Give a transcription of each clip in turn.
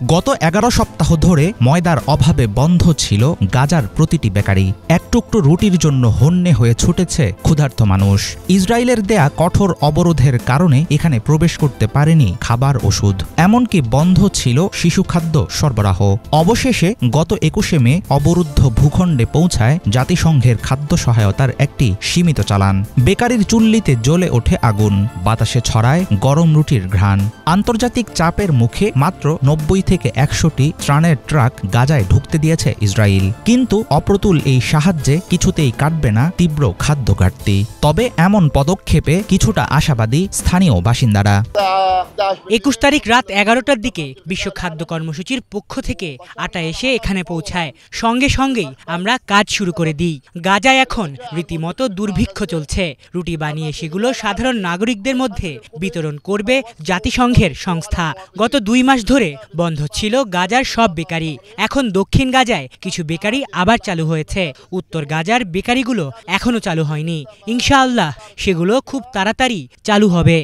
গত 11 সপ্তাহ ধরে ময়দার অভাবে বন্ধ ছিল গাজার প্রতিটি বেকারি। এক টুকরো রুটির জন্য হন্যে হয়ে ছুটেছে ক্ষুধার্ত মানুষ। ইসরায়েলের দেয়া কঠোর অবরোধের কারণে এখানে প্রবেশ করতে পারেনি খাবার, ওষুধ, এমনকি বন্ধ ছিল শিশু খাদ্য সরবরাহ। অবশেষে গত 21শে মে অবরুদ্ধ ভূখণ্ডে পৌঁছায় জাতিসংঘের খাদ্য সহায়তার একটি সীমিত চালান। বেকারির চুল্লিতে জ্বলে ওঠে আগুন, বাতাসে ছড়ায় গরম রুটির ঘ্রাণ। আন্তর্জাতিক চাপের মুখে মাত্র 90 থেকে 100টি ত্রাণের ট্রাক গাজায় ঢুকতে দিয়েছে ইসরায়েল। কিন্তু অপ্রতুল এই সাহায্যে কিছুতেই কাটবে না তীব্র খাদ্য ঘাটতি। তবে এমন পদক্ষেপে কিছুটা আশাবাদী স্থানীয় বাসিন্দারা। 21 তারিখ রাত 11টার দিকে বিশ্ব খাদ্য কর্মসূচির পক্ষ থেকে আটা এসে এখানে পৌঁছায়। সঙ্গে সঙ্গেই আমরা কাজ শুরু করে দিই। গাজায় এখন রীতিমতো দুর্ভিক্ষ চলছে। রুটি বানিয়ে সেগুলো সাধারণ নাগরিকদের মধ্যে বিতরণ করবে জাতিসংঘের সংস্থা। গত 2 মাস ধরে বন্ধ ছিল গাজার সব বেকারি। এখন দক্ষিণ গাজায় কিছু বেকারি আবার চালু হয়েছে। উত্তর গাজার বেকারিগুলো এখনো চালু হয়নি। ইনশাআল্লাহ সেগুলো খুব তাড়াতাড়ি চালু হবে।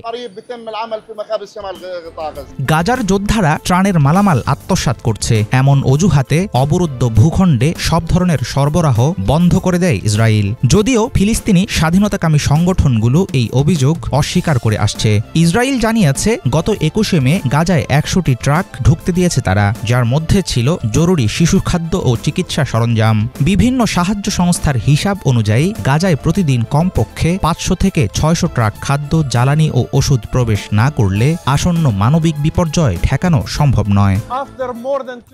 গাজার যোদ্ধারা ত্রাণের মালামাল আত্মসাৎ করছে এমন অজুহাতে অবরুদ্ধ ভূখণ্ডে সব ধরনের সরবরাহ বন্ধ করে দেয় ইসরায়েল। যদিও ফিলিস্তিনি স্বাধীনতাকামী সংগঠনগুলো এই অভিযোগ অস্বীকার করে আসছে। ইসরায়েল জানিয়েছে গত 21শে মে গাজায় 100টি ট্রাক ঢুকতে দিয়েছে তারা, যার মধ্যে ছিল জরুরি শিশু খাদ্য ও চিকিৎসা সরঞ্জাম। বিভিন্ন সাহায্য সংস্থার হিসাব অনুযায়ী গাজায় প্রতিদিন কমপক্ষে 500 থেকে 600 ট্রাক খাদ্য, জ্বালানি ও ওষুধ প্রবেশ না করলে আসন্ন মানবিক বিপর্যয় ঠেকানো সম্ভব নয়।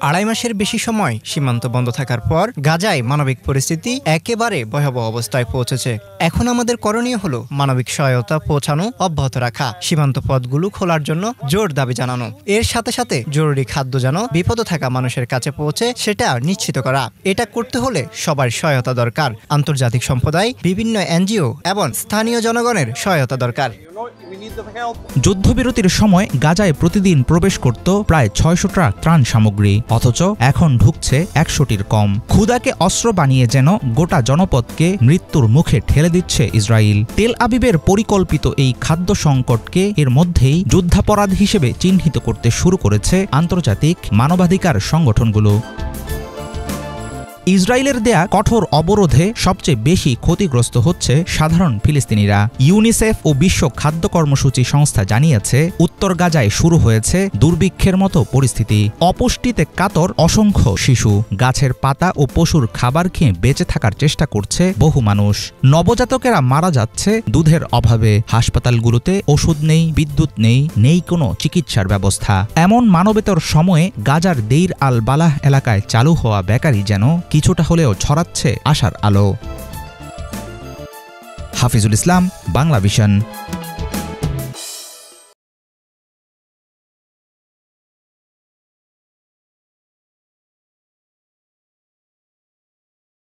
2.5 মাসের বেশি সময় সীমান্ত বন্ধ থাকার পর গাজায় মানবিক পরিস্থিতি একেবারে ভয়াবহ অবস্থায় পৌঁছেছে। এখন আমাদের করণীয় হলো মানবিক সহায়তা পৌঁছানো অব্যাহত রাখা, সীমান্ত পথগুলো খোলার জন্য জোর দাবি জানানো, এর সাথে সাথে জরুরি খাদ্য যেন বিপদে থাকা মানুষের কাছে পৌঁছে সেটা নিশ্চিত করা। এটা করতে হলে সবার সহায়তা দরকার। আন্তর্জাতিক সম্প্রদায়, বিভিন্ন এনজিও এবং স্থানীয় জনগণের সহায়তা দরকার। যুদ্ধবিরতির সময় গাজায় প্রতিদিন প্রবেশ করত প্রায় 600 ট্রাক ত্রাণ সামগ্রী, অথচ এখন ঢুকছে 100টির কম। ক্ষুধাকে অস্ত্র বানিয়ে যেন গোটা জনপদকে মৃত্যুর মুখে ঠেলে দিচ্ছে ইসরায়েল। তেল আবিবের পরিকল্পিত এই খাদ্য সংকটকে এর মধ্যেই যুদ্ধাপরাধ হিসেবে চিহ্নিত করতে শুরু করেছে আন্তর্জাতিক মানবাধিকার সংগঠনগুলো। ইসরায়েলের দেয়া কঠোর অবরোধে সবচেয়ে বেশি ক্ষতিগ্রস্ত হচ্ছে সাধারণ ফিলিস্তিনিরা। ইউনিসেফ ও বিশ্ব খাদ্য কর্মসূচি সংস্থা জানিয়েছে উত্তর গাজায় শুরু হয়েছে দুর্ভিক্ষের মতো পরিস্থিতি। অপুষ্টিতে কাতর অসংখ্য শিশু, গাছের পাতা ও পশুর খাবার খেয়ে বেঁচে থাকার চেষ্টা করছে বহু মানুষ। নবজাতকেরা মারা যাচ্ছে দুধের অভাবে। হাসপাতালগুলোতে ওষুধ নেই, বিদ্যুৎ নেই, নেই কোনো চিকিৎসার ব্যবস্থা। এমন মানবেতর সময়ে গাজার দেইর আল বালাহ এলাকায় চালু হওয়া বেকারি যেন কিছুটা হলেও ছড়াচ্ছে আশার আলো। হাফিজুল ইসলাম, বাংলা ভিশন।